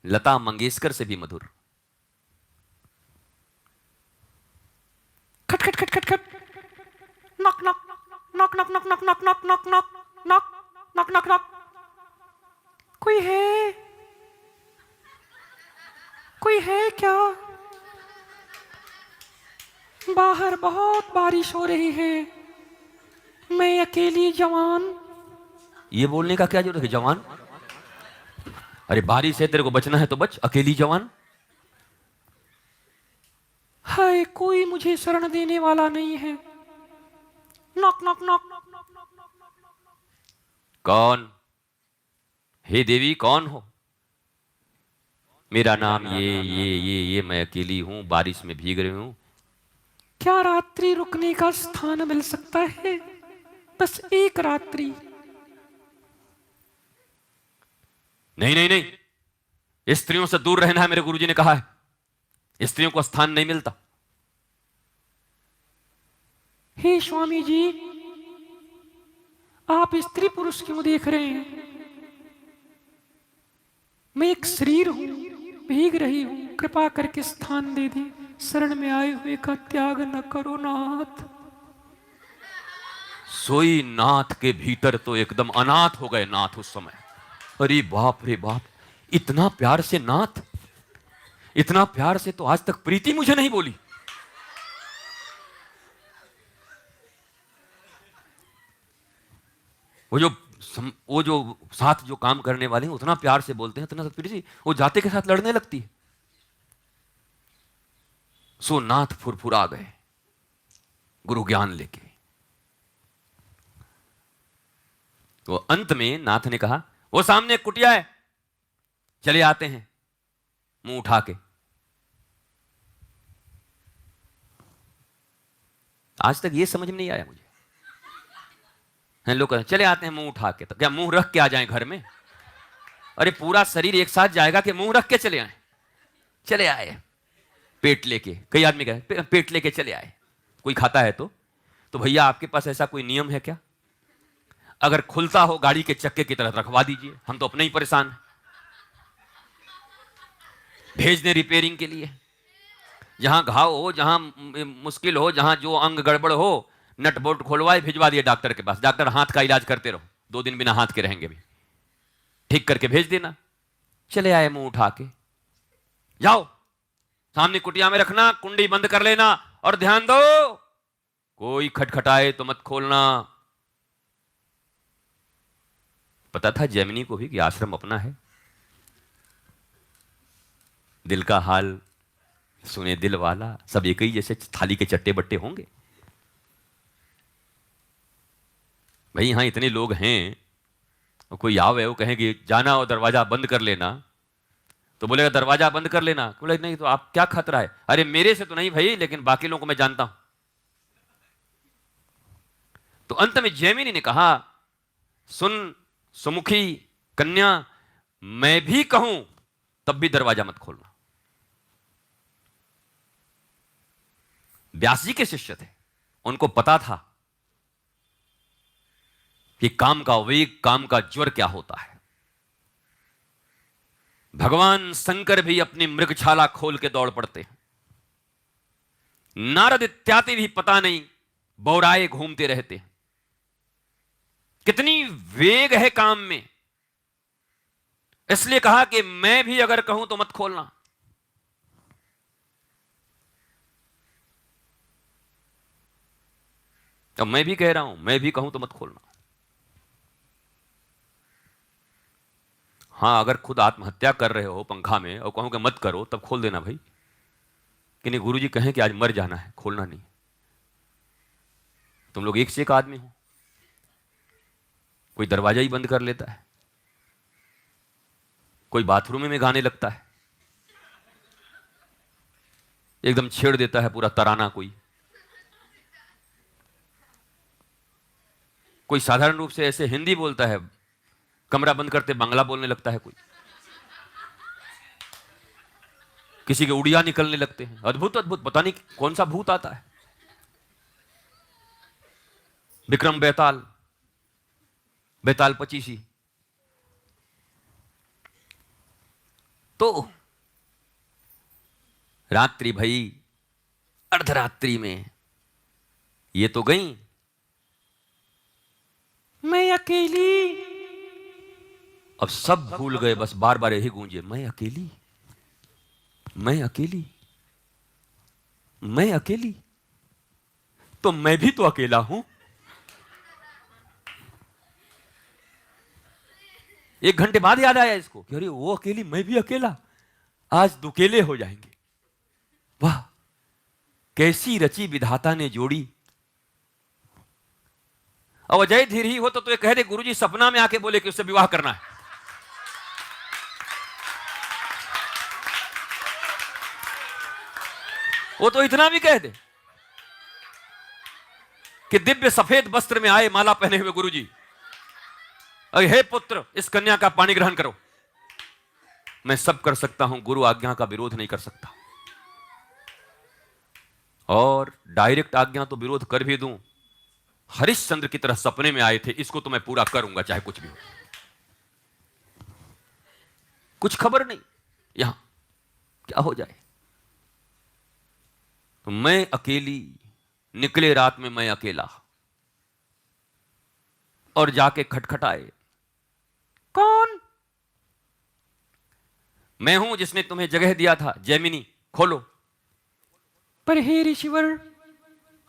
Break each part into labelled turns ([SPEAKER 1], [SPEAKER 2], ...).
[SPEAKER 1] लता मंगेशकर से भी मधुर। खट खट खट खट खट, knock knock knock knock knock knock knock knock knock knock knock knock knock knock. कोई है? कोई है क्या? बाहर बहुत बारिश हो रही है, मैं अकेली जवान। ये बोलने का क्या जरूरत है जवान? अरे बारिश है, तेरे को बचना है तो बच, अकेली जवान। हाय, कोई मुझे शरण देने वाला नहीं है। Knock knock knock. कौन? हे देवी, कौन हो? मेरा नाम ये मैं अकेली हूं, बारिश में भीग रही हूं। क्या रात्रि रुकने का स्थान मिल सकता है? बस एक रात्रि। नहीं नहीं नहीं, स्त्रियों से दूर रहना है, मेरे गुरुजी ने कहा है। स्त्रियों को स्थान नहीं मिलता। हे स्वामी जी, आप स्त्री पुरुष क्यों देख रहे हैं? मैं एक शरीर हूं, भीग रही हूं, कृपा करके स्थान दे दी। शरण में आए हुए का त्याग न करो नाथ। सोई नाथ के भीतर तो एकदम अनाथ हो गए नाथ उस समय। अरे बाप रे बाप, इतना प्यार से नाथ, इतना प्यार से तो आज तक प्रीति मुझे नहीं बोली। वो जो वो जो साथ जो काम करने वाले हैं उतना प्यार से बोलते हैं, उतना प्रीति, वो जाते के साथ लड़ने लगती है। सो नाथ फुरफुरा गए गुरु ज्ञान लेके। तो अंत में नाथ ने कहा, वो सामने कुटिया है, चले आते हैं, मुंह उठा के। आज तक ये समझ में नहीं आया मुझे। हैं लोग कहते हैं, चले आते हैं मुंह उठा के, तो क्या मुंह रख के आ जाएं घर में? अरे पूरा शरीर एक साथ जाएगा कि मुंह रख के चले आए? चले आए पेट लेके। कई आदमी कहे पेट लेके चले आए, कोई खाता है तो भैया आपके पास ऐसा कोई नियम है क्या? अगर खुलता हो गाड़ी के चक्के की तरह रखवा दीजिए, हम तो अपने ही परेशान हैं। भेज दें रिपेयरिंग के लिए, जहां घाव हो, जहां मुश्किल हो, जहां जो अंग गड़बड़ हो, नट बोल्ट खोलवाए भिजवा दिए डॉक्टर के पास। डॉक्टर हाथ का इलाज करते रहो, 2 दिन बिना हाथ के रहेंगे भी, ठीक करके भेज देना। चले आए मुंह उठा के। जाओ सामने कुटिया में रखना, कुंडी बंद कर लेना, और ध्यान दो कोई खटखटाए तो मत खोलना। पता था जैमिनी को भी कि आश्रम अपना है। दिल का हाल सुने दिल वाला, सब एक ही जैसे थाली के चट्टे बट्टे होंगे। भाई यहां इतने लोग हैं, और कोई आवे वो कहें कि जाना और दरवाजा बंद कर लेना, तो बोलेगा दरवाजा बंद कर लेना। बोले नहीं तो आप क्या खतरा है? अरे मेरे से तो नहीं भाई, लेकिन बाकी लोगों को मैं जानता हूं। तो अंत में जैमिनी ने कहा, सुन सुमुखी कन्या, मैं भी कहूं तब भी दरवाजा मत खोलना। व्यास जी के शिष्य थे, उनको पता था कि काम का वेग, काम का ज्वर क्या होता है। भगवान शंकर भी अपनी मृगछाला खोल के दौड़ पड़ते हैं। नारद इत्यादि भी पता नहीं बौराए घूमते रहते हैं। कितनी वेग है काम में। इसलिए कहा कि मैं भी अगर कहूं तो मत खोलना। तो मैं भी कह रहा हूं, मैं भी कहूं तो मत खोलना। हाँ, अगर खुद आत्महत्या कर रहे हो पंखा में और कहूं कि मत करो, तब खोल देना भाई। कि नहीं गुरुजी कहें कि आज मर जाना है, खोलना नहीं। तुम लोग एक से एक आदमी हो, कोई दरवाजा ही बंद कर लेता है, कोई बाथरूम में गाने लगता है, एकदम छेड़ देता है पूरा तराना, कोई साधारण रूप से ऐसे हिंदी बोलता है, कमरा बंद करते बांग्ला बोलने लगता है, कोई किसी के उड़िया निकलने लगते हैं। अद्भुत अद्भुत, पता नहीं कौन सा भूत आता है। विक्रम बेताल, बेताल पचीसी। तो रात्रि भई, अर्धरात्रि में ये तो गई, मैं अकेली। अब सब भूल गए, बस बार बार यही गूंजे, मैं अकेली, मैं अकेली, मैं अकेली, तो मैं भी तो अकेला हूं। 1 घंटे बाद याद आया इसको कि अरे वो अकेली, मैं भी अकेला, आज दुकेले हो जाएंगे। वाह, कैसी रची विधाता ने जोड़ी। अब अजय धीर ही हो तो ये कह दे गुरुजी सपना में आके बोले कि उससे विवाह करना है। वो तो इतना भी कह दे कि दिव्य सफेद वस्त्र में आए माला पहने हुए गुरुजी, अरे हे पुत्र इस कन्या का पानी ग्रहण करो। मैं सब कर सकता हूं, गुरु आज्ञा का विरोध नहीं कर सकता। और डायरेक्ट आज्ञा तो विरोध कर भी दूं, हरिश्चंद्र की तरह सपने में आए थे, इसको तो मैं पूरा करूंगा चाहे कुछ भी हो। कुछ खबर नहीं यहां क्या हो जाए। तो मैं अकेली निकले रात में, मैं अकेला, और जाके खटखटाए, कौन? मैं हूं जिसने तुम्हें जगह दिया था, जैमिनी खोलो। पर हे ऋषिवर,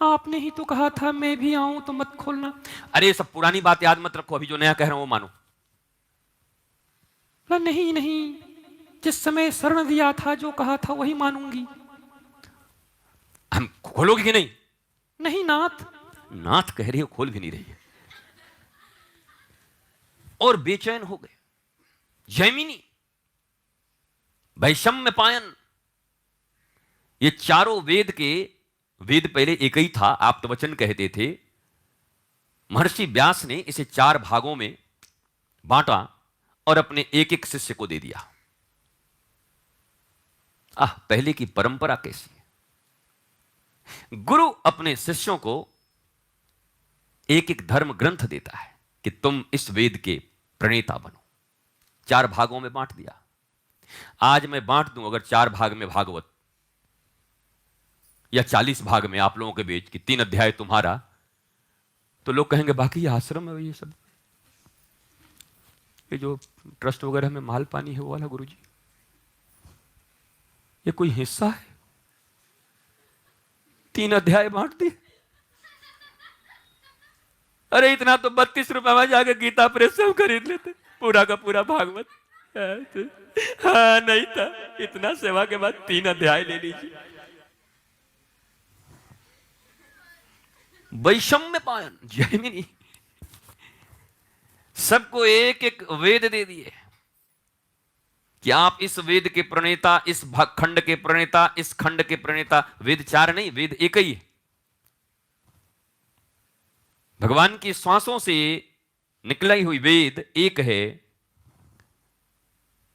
[SPEAKER 1] आपने ही तो कहा था मैं भी आऊं तो मत खोलना। अरे सब पुरानी बात याद मत रखो, अभी जो नया कह रहा हूं वो मानो। नहीं नहीं, जिस समय शरण दिया था, जो कहा था वही मानूंगी। हम खोलोगे कि नहीं? नहीं नाथ। नाथ कह रही हो, खोल भी नहीं रही है। और बेचैन हो गए। जैमिनी, वैषम्य पायन, ये चारों वेद के, वेद पहले एक ही था, आप्तवचन कहते थे। महर्षि व्यास ने इसे 4 भागों में बांटा और अपने एक एक शिष्य को दे दिया। पहले की परंपरा कैसी है। गुरु अपने शिष्यों को एक एक धर्म ग्रंथ देता है कि तुम इस वेद के प्रणेता बनो। 4 भागों में बांट दिया। आज मैं बांट दूं अगर 4 भाग में भागवत, या 40 भाग में आप लोगों के बीच कि 3 अध्याय तुम्हारा, तो लोग कहेंगे बाकी ये आश्रम है, ये सब ये जो ट्रस्ट वगैरह में माल पानी है वो वाला गुरुजी, ये कोई हिस्सा है? 3 अध्याय बांट दिए। अरे इतना तो 32 रुपए में जाके गीता प्रेस से हम खरीद लेते पूरा का पूरा भागवत। हाँ नहीं था, इतना सेवा के बाद 3 अध्याय ले लीजिए। वैषम्य पायन, जैमिनी, सबको एक एक वेद दे दिए कि आप इस वेद के प्रणेता, इस खंड के प्रणेता, इस खंड के प्रणेता। वेद 4 नहीं, वेद एक ही है। भगवान की श्वासों से निकलाई हुई वेद एक है।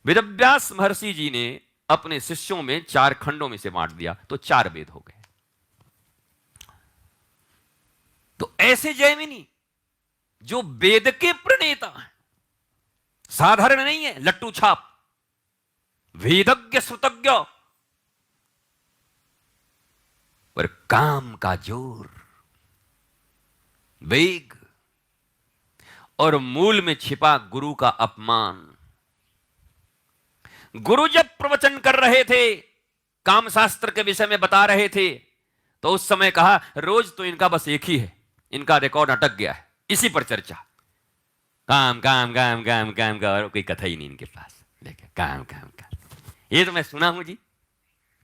[SPEAKER 1] वेदव्यास महर्षि जी ने अपने शिष्यों में 4 खंडों में से बांट दिया, तो 4 वेद हो गए। तो ऐसे जैमिनी जो वेद के प्रणेता हैं, साधारण नहीं है लट्टू छाप, वेदज्ञ श्रुतज्ञ, पर काम का जोर, वेग, और मूल में छिपा गुरु का अपमान। गुरु जब प्रवचन कर रहे थे, काम शास्त्र के विषय में बता रहे थे, तो उस समय कहा रोज तो इनका बस एक ही है, इनका रिकॉर्ड अटक गया है, इसी पर चर्चा। काम काम काम काम काम का, और कोई कथा ही नहीं इनके पास। देखिए काम काम काम, ये तो मैं सुना हूं जी,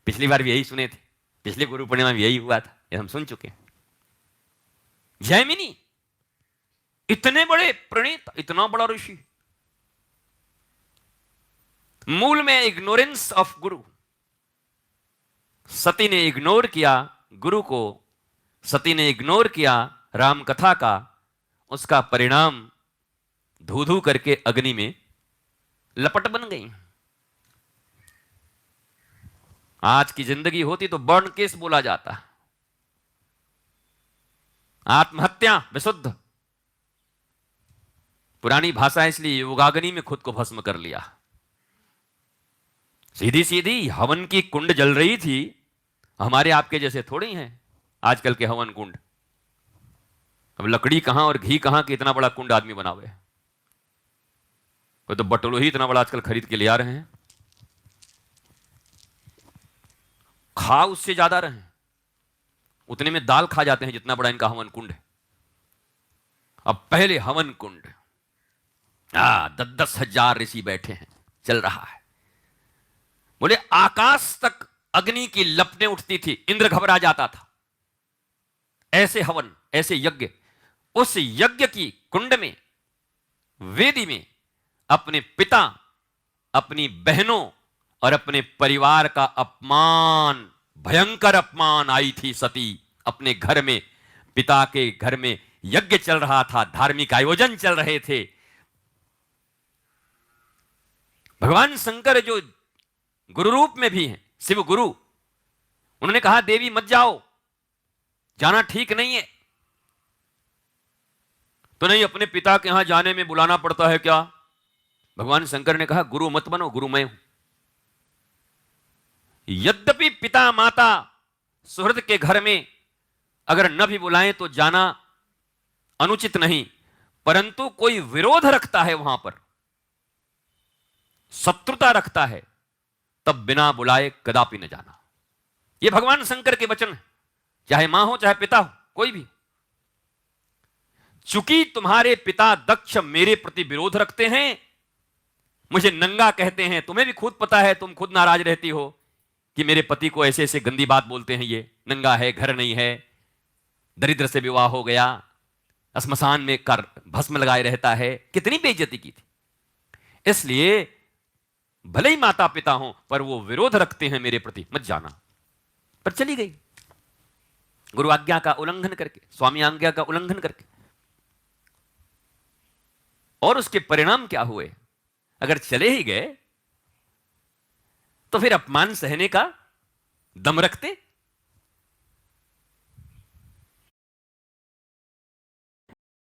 [SPEAKER 1] पिछली बार भी यही सुने थे, पिछले गुरु पूर्णिमा में यही हुआ था, ये हम सुन चुके हैं। जैमिनी इतने बड़े प्रणीत, इतना बड़ा ऋषि, मूल में इग्नोरेंस ऑफ गुरु। सती ने इग्नोर किया गुरु को, सती ने इग्नोर किया राम कथा का, उसका परिणाम धू धू करके अग्नि में लपट बन गई। आज की जिंदगी होती तो बर्न केस बोला जाता, आत्महत्या विशुद्ध। पुरानी भाषा इसलिए योगाग्नि में खुद को भस्म कर लिया। सीधी सीधी हवन की कुंड जल रही थी। हमारे आपके जैसे थोड़े ही हैं आजकल के हवन कुंड। अब लकड़ी कहां और घी कहां कि इतना बड़ा कुंड आदमी बनावे। कोई तो बटोलो ही इतना बड़ा आजकल खरीद के ले आ रहे हैं। खा उससे ज्यादा रहे, उतने में दाल खा जाते हैं जितना बड़ा इनका हवन कुंड है। अब पहले हवन कुंड 10-10 हजार ऋषि बैठे हैं, चल रहा है। बोले आकाश तक अग्नि की लपटें उठती थी, इंद्र घबरा जाता था। ऐसे हवन, ऐसे यज्ञ। उस यज्ञ की कुंड में, वेदी में अपने पिता, अपनी बहनों और अपने परिवार का अपमान, भयंकर अपमान आई थी सती। अपने घर में, पिता के घर में यज्ञ चल रहा था, धार्मिक आयोजन चल रहे थे। भगवान शंकर जो गुरु रूप में भी हैं, शिव गुरु, उन्होंने कहा देवी मत जाओ, जाना ठीक नहीं है। तो नहीं, अपने पिता के यहां जाने में बुलाना पड़ता है क्या? भगवान शंकर ने कहा गुरु मत बनो, गुरु मैं हूं। यद्यपि पिता माता सुहृद के घर में अगर न भी बुलाएं तो जाना अनुचित नहीं, परंतु कोई विरोध रखता है वहां पर, शत्रुता रखता है, तब बिना बुलाए कदापि न जाना। यह भगवान शंकर के वचन है, चाहे मां हो चाहे पिता हो, कोई भी। चूंकि तुम्हारे पिता दक्ष मेरे प्रति विरोध रखते हैं, मुझे नंगा कहते हैं, तुम्हें भी खुद पता है, तुम खुद नाराज रहती हो कि मेरे पति को ऐसे ऐसे गंदी बात बोलते हैं, ये नंगा है, घर नहीं है, दरिद्र से विवाह हो गया, श्मशान में कर भस्म लगाए रहता है, कितनी बेइज्जती की थी। इसलिए भले ही माता पिता हो, पर वो विरोध रखते हैं मेरे प्रति, मत जाना। पर चली गई गुरु आज्ञा का उल्लंघन करके, स्वामी आज्ञा का उल्लंघन करके। और उसके परिणाम क्या हुए? अगर चले ही गए तो फिर अपमान सहने का दम रखते?